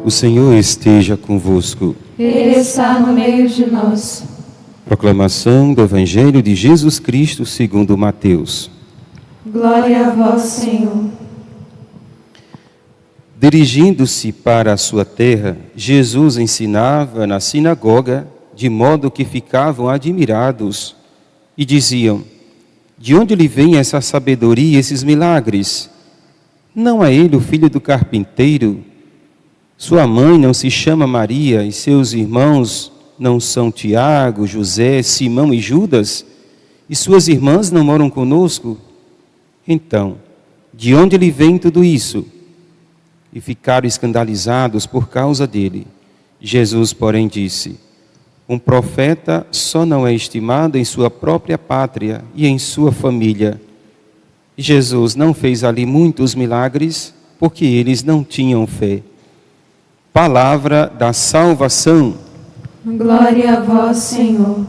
O Senhor esteja convosco. Ele está no meio de nós. Proclamação do Evangelho de Jesus Cristo segundo Mateus. Glória a vós, Senhor. Dirigindo-se para a sua terra, Jesus ensinava na sinagoga, de modo que ficavam admirados e diziam: de onde lhe vem essa sabedoria e esses milagres? Não é ele o filho do carpinteiro? Sua mãe não se chama Maria e seus irmãos não são Tiago, José, Simão e Judas? E suas irmãs não moram conosco? Então, de onde lhe vem tudo isso? E ficaram escandalizados por causa dele. Jesus, porém, disse: um profeta só não é estimado em sua própria pátria e em sua família. Jesus não fez ali muitos milagres porque eles não tinham fé. Palavra da salvação. Glória a vós, Senhor.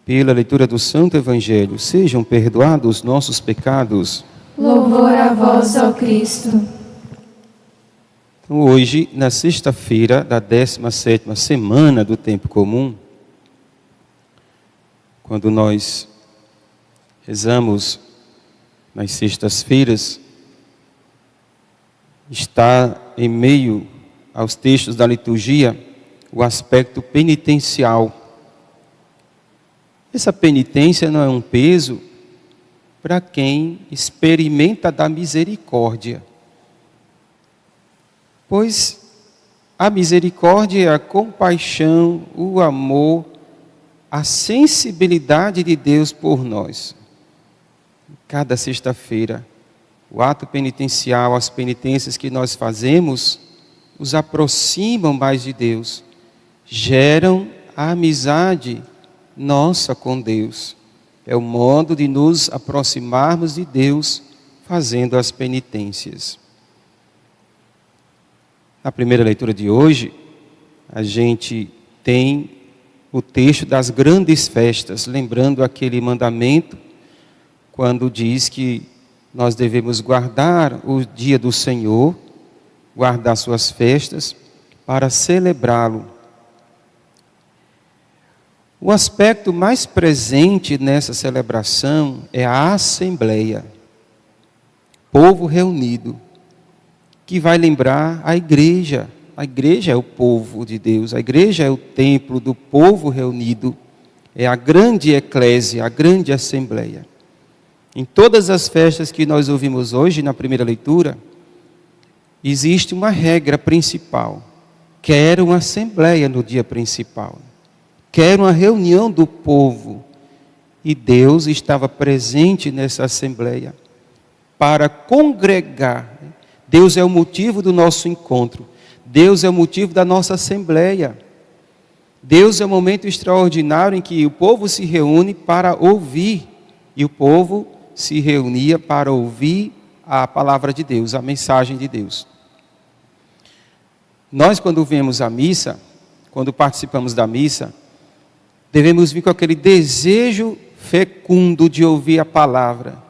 Pela leitura do Santo Evangelho, sejam perdoados nossos pecados. Louvor a vós, ó Cristo. Então, hoje, na sexta-feira da 17ª semana do Tempo Comum, quando nós rezamos nas sextas-feiras, está em meio aos textos da liturgia o aspecto penitencial. Essa penitência não é um peso para quem experimenta da misericórdia, pois a misericórdia é a compaixão, o amor, a sensibilidade de Deus por nós. Cada sexta-feira, o ato penitencial, as penitências que nós fazemos, nos aproximam mais de Deus, geram a amizade nossa com Deus. É o modo de nos aproximarmos de Deus fazendo as penitências. Na primeira leitura de hoje, a gente tem o texto das grandes festas, lembrando aquele mandamento, quando diz que nós devemos guardar o dia do Senhor, guardar suas festas, para celebrá-lo. O aspecto mais presente nessa celebração é a assembleia, povo reunido, que vai lembrar a igreja. A igreja é o povo de Deus, a igreja é o templo do povo reunido, é a grande eclésia, a grande assembleia. Em todas as festas que nós ouvimos hoje, na primeira leitura, existe uma regra principal: quer uma assembleia no dia principal, quer uma reunião do povo. E Deus estava presente nessa assembleia para congregar. Deus é o motivo do nosso encontro. Deus é o motivo da nossa assembleia. Deus é o momento extraordinário em que o povo se reúne para ouvir. E o povo se reunia para ouvir a palavra de Deus, a mensagem de Deus. Nós, quando vemos a missa, quando participamos da missa, devemos vir com aquele desejo fecundo de ouvir a palavra.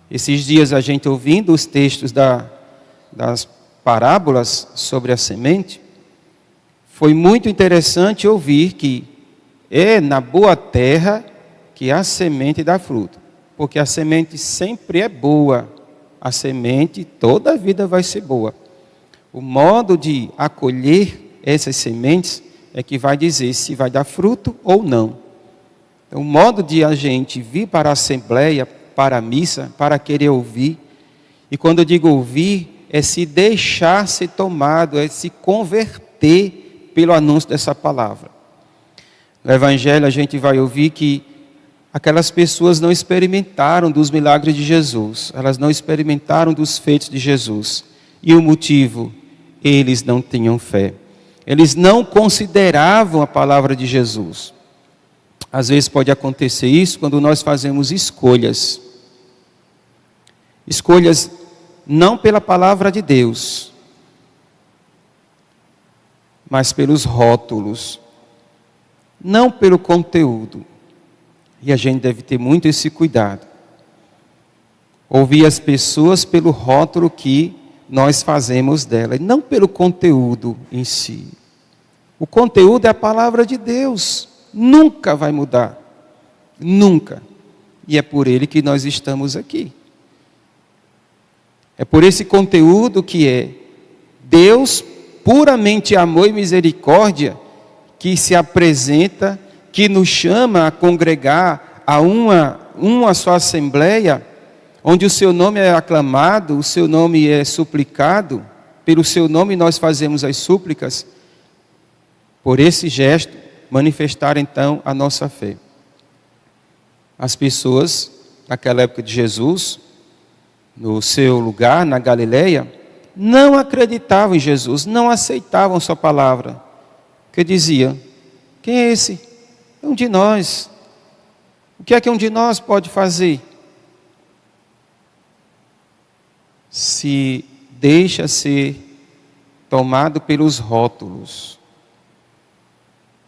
Esses dias a gente ouvindo os textos das parábolas sobre a semente, foi muito interessante ouvir que é na boa terra que a semente dá fruto. Porque a semente sempre é boa, a semente toda a vida vai ser boa. O modo de acolher essas sementes é que vai dizer se vai dar fruto ou não. Então, o modo de a gente vir para a assembleia, para a missa, para querer ouvir, e quando eu digo ouvir, é se deixar ser tomado, é se converter pelo anúncio dessa palavra. No Evangelho a gente vai ouvir que aquelas pessoas não experimentaram dos milagres de Jesus, elas não experimentaram dos feitos de Jesus. E o motivo? Eles não tinham fé. Eles não consideravam a palavra de Jesus. Às vezes pode acontecer isso quando nós fazemos escolhas. Escolhas não pela palavra de Deus, mas pelos rótulos, não pelo conteúdo. E a gente deve ter muito esse cuidado. Ouvir as pessoas pelo rótulo que nós fazemos dela, e não pelo conteúdo em si. O conteúdo é a palavra de Deus, nunca vai mudar, nunca. E é por ele que nós estamos aqui. É por esse conteúdo que é Deus, puramente amor e misericórdia, que se apresenta, que nos chama a congregar a uma só assembleia, onde o seu nome é aclamado, o seu nome é suplicado, pelo seu nome nós fazemos as súplicas, por esse gesto, manifestar então a nossa fé. As pessoas, naquela época de Jesus, no seu lugar, na Galileia, não acreditavam em Jesus, não aceitavam sua palavra, que dizia: quem é esse? É um de nós. O que é que um de nós pode fazer? Se deixa ser tomado pelos rótulos,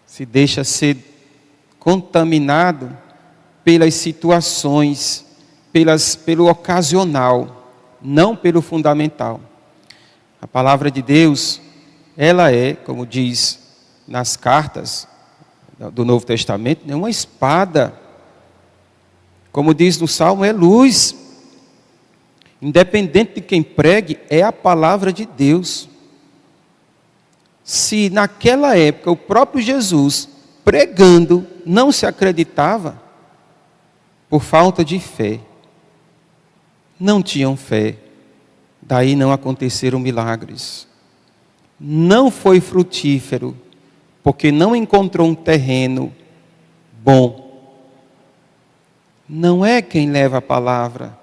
se deixa ser contaminado pelas situações, pelo ocasional, não pelo fundamental. A palavra de Deus, ela é, como diz nas cartas do Novo Testamento, é uma espada. Como diz no Salmo, é luz. Independente de quem pregue, é a palavra de Deus. Se naquela época o próprio Jesus, pregando, não se acreditava, por falta de fé, não tinham fé, daí não aconteceram milagres. Não foi frutífero, porque não encontrou um terreno bom. Não é quem leva a palavra,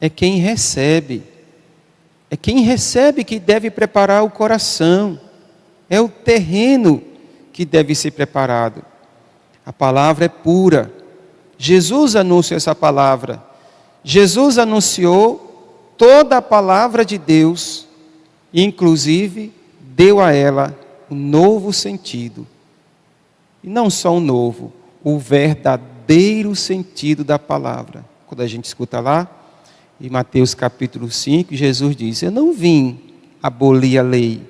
é quem recebe. É quem recebe que deve preparar o coração. É o terreno que deve ser preparado. A palavra é pura. Jesus anunciou essa palavra. Jesus anunciou toda a palavra de Deus, e inclusive deu a ela um novo sentido. E não só um novo, o verdadeiro sentido da palavra. Quando a gente escuta lá, em Mateus capítulo 5, Jesus diz: eu não vim abolir a lei,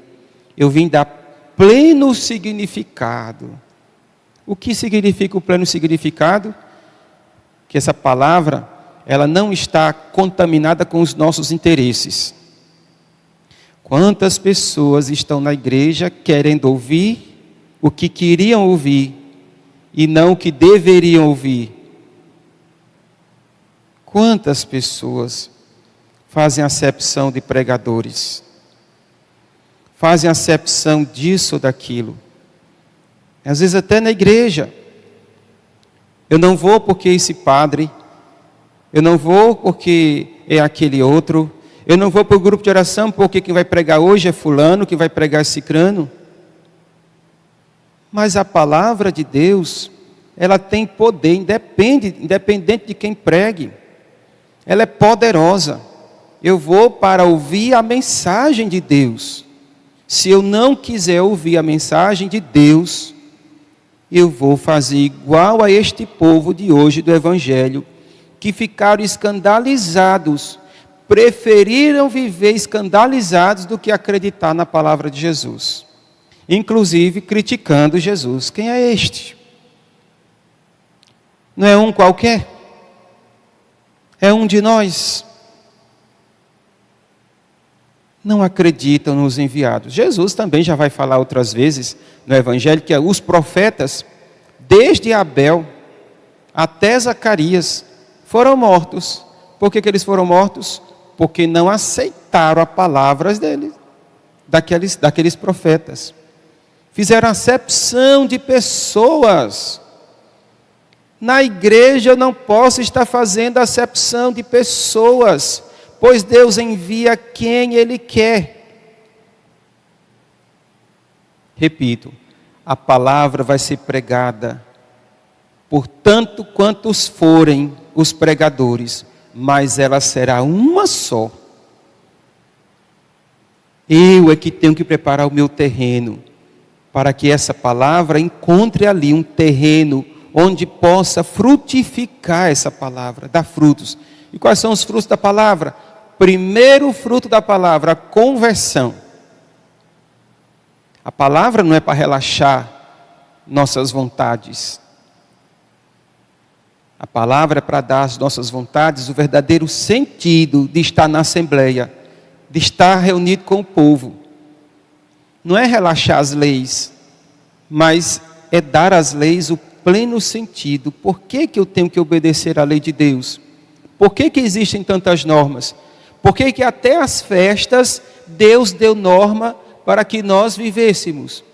eu vim dar pleno significado. O que significa o pleno significado? Que essa palavra, ela não está contaminada com os nossos interesses. Quantas pessoas estão na igreja querendo ouvir o que queriam ouvir e não o que deveriam ouvir? Quantas pessoas fazem acepção de pregadores? Fazem acepção disso ou daquilo? Às vezes até na igreja. Eu não vou porque esse padre, eu não vou porque é aquele outro, eu não vou para o grupo de oração porque quem vai pregar hoje é fulano, quem vai pregar é cicrano. Mas a palavra de Deus, ela tem poder, independente de quem pregue. Ela é poderosa. Eu vou para ouvir a mensagem de Deus. Se eu não quiser ouvir a mensagem de Deus, eu vou fazer igual a este povo de hoje do Evangelho, que ficaram escandalizados, preferiram viver escandalizados do que acreditar na palavra de Jesus. Inclusive criticando Jesus. Quem é este? Não é um qualquer? É um de nós. Não acreditam nos enviados. Jesus também já vai falar outras vezes no Evangelho que os profetas, desde Abel até Zacarias, foram mortos. Por que eles foram mortos? Porque não aceitaram as palavras deles, daqueles profetas. Fizeram acepção de pessoas. Na igreja eu não posso estar fazendo acepção de pessoas, pois Deus envia quem Ele quer. Repito, a palavra vai ser pregada por tanto quantos forem os pregadores, mas ela será uma só. Eu é que tenho que preparar o meu terreno, para que essa palavra encontre ali um terreno onde possa frutificar essa palavra, dar frutos. E quais são os frutos da palavra? primeiro fruto da palavra, a conversão. A palavra não é para relaxar nossas vontades. A palavra é para dar às nossas vontades o verdadeiro sentido de estar na assembleia, de estar reunido com o povo. Não é relaxar as leis, mas é dar às leis o pleno sentido. Por que eu tenho que obedecer à lei de Deus? Por que existem tantas normas? Por que até as festas Deus deu norma para que nós vivêssemos?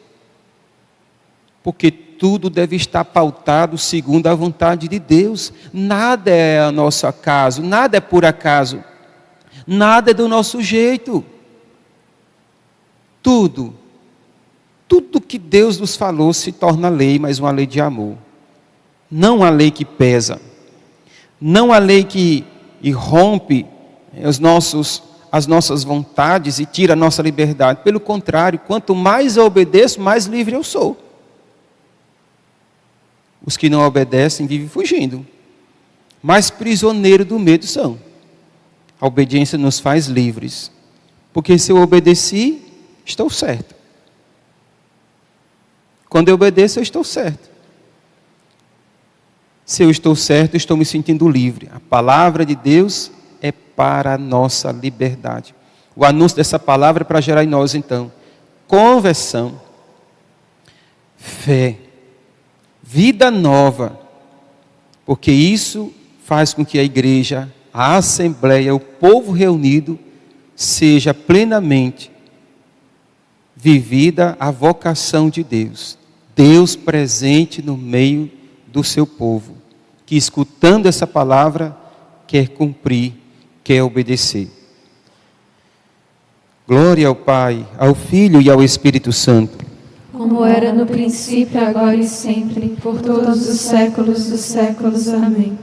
Porque tudo deve estar pautado segundo a vontade de Deus. Nada é a nosso acaso, nada é por acaso, nada é do nosso jeito. Tudo que Deus nos falou se torna lei, mas uma lei de amor. Não a lei que pesa, não a lei que irrompe as nossas vontades e tira a nossa liberdade. Pelo contrário, quanto mais eu obedeço, mais livre eu sou. Os que não obedecem vivem fugindo, mais prisioneiros do medo são. A obediência nos faz livres, porque se eu obedeci, estou certo. Quando eu obedeço, eu estou certo. Se eu estou certo, eu estou me sentindo livre. A palavra de Deus é para a nossa liberdade. O anúncio dessa palavra é para gerar em nós, então, conversão, fé, vida nova, porque isso faz com que a igreja, a assembleia, o povo reunido, seja plenamente vivida a vocação de Deus. Deus presente no meio do seu povo, que escutando essa palavra, quer cumprir, quer obedecer. Glória ao Pai, ao Filho e ao Espírito Santo. Como era no princípio, agora e sempre, por todos os séculos dos séculos. Amém.